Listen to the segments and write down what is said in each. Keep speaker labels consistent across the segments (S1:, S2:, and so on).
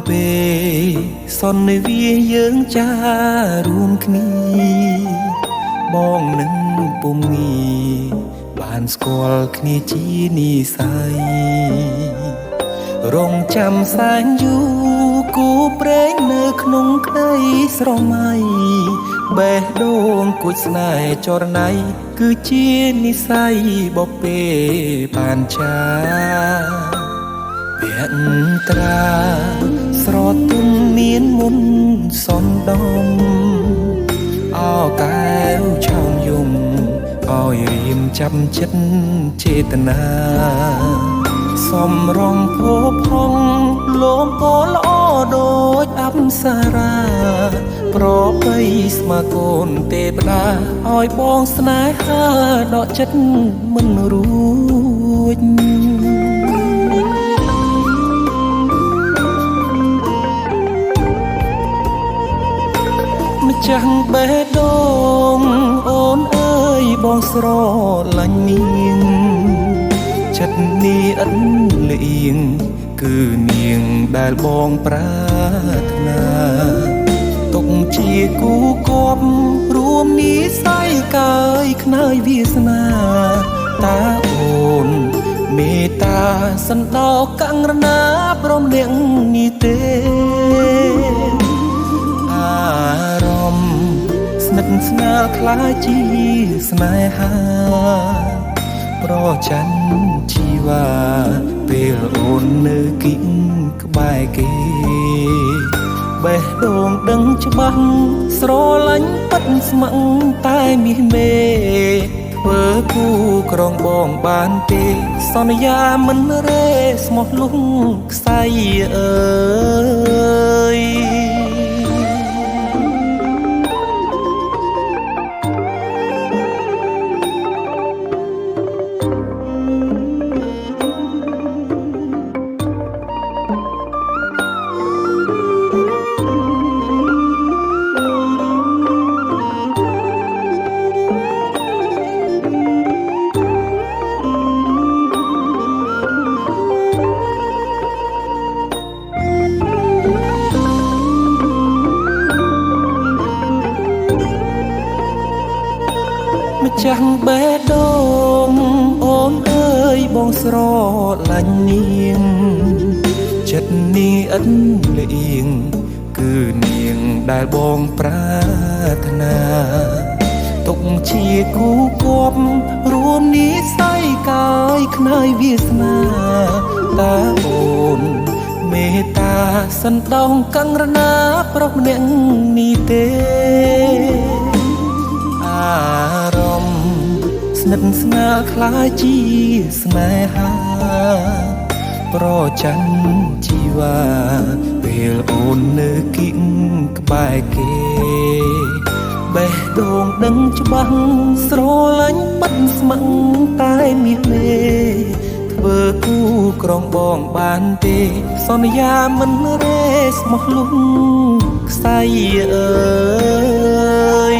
S1: ពេលសន្និវាយើងចារួមគ្នាបងនឹងពុំងាបានស្គាល់គ្នាជានិស័យរងចាំសែនយូរគូព្រេងនៅក្នុងក្តីស្រមៃបេះដូងគួចស្នេហ៍ចរណៃគឺជានិស័យបពេបានចាភក្ត្រាស្រទន់មានមុនសំដំអោកែវឆោមយំឲ្យរៀមចាំចិត្តចេតនាសំរងភពហងលោមពោល្អដូចអប្សរាប្របីស្មាកូនទេវតាឲ្យបងស្នេហាដកចិត្តមិនរួចម្ចាស់បេះដូងអូនអើយបងស្រឡាញ់នាងចិត្តនេះឥតលៀងគឺនាងដែលបងប្រាថ្នាទុកជាគូគប់រួមនិស័យកាយខ្នើយវាសនាតាអូនមេត្តាសន្តោកង្រណាព្រមនាងនេះទេអារម្មណ៍ស្និទ្ធស្នាលខ្លាចជាស្នេហាប្រច័ណ្ឌជីវ៉ាពេលអូននៅគិតក្បែរគេបេះដូងដឹងច្បាស់ស្រឡាញ់ពិតស្ម័គ្រតែមាសមេធ្វើគូក្រងបងបានទេសន្យាមិនរេស្មោះលុះខ្សែអើយម្ចាស់បេះដូងអូនអើយបងស្រឡាញ់នាងចិត្តនេះឥតលៀងគឺនាងដែលបងប្រាថ្នាទុកជាគូគប់រួមនិស័យកាយខ្នើយវាសនាតាអូនមេត្តាសន្តោសកង្រណាប្រុសម្នាក់នេះទេអារម្មណ៍ស្និទ្ធស្នាលខ្លាចជាស្នេហាប្រច័ណ្ឌជីវ៉ាពេលអូននៅគិតក្បែរគេបេះដូងដឹងច្បាស់ស្រឡាញ់ពិតស្ម័គ្រតែមាសមេធ្វើគូក្រងបងបានទេសន្យាមិនរេស្មោះលុះខ្សែអើយ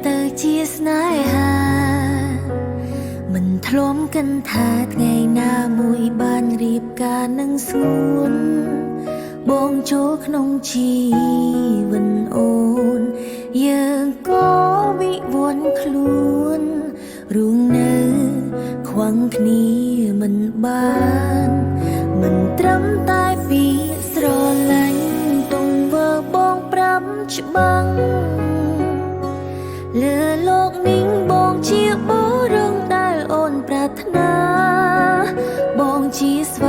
S2: ទៅជាស្នេហាមិនធ្លំកិនថាថ្ងៃណាមួយបានរៀបការនឹងស្ងួនបងចូលក្នុងជីវិតអូនយើងក៏វិវត្តខ្លួនរួងនៅខ្វាំងគ្នាមិនបានមិនត្រឹមតែពីស្រឡាញ់ទង្វើបងប្រាប់ច្បាំងលើលោកនេះបងជាបុរសដែលអូនប្រាថ្នាបងជាស្វា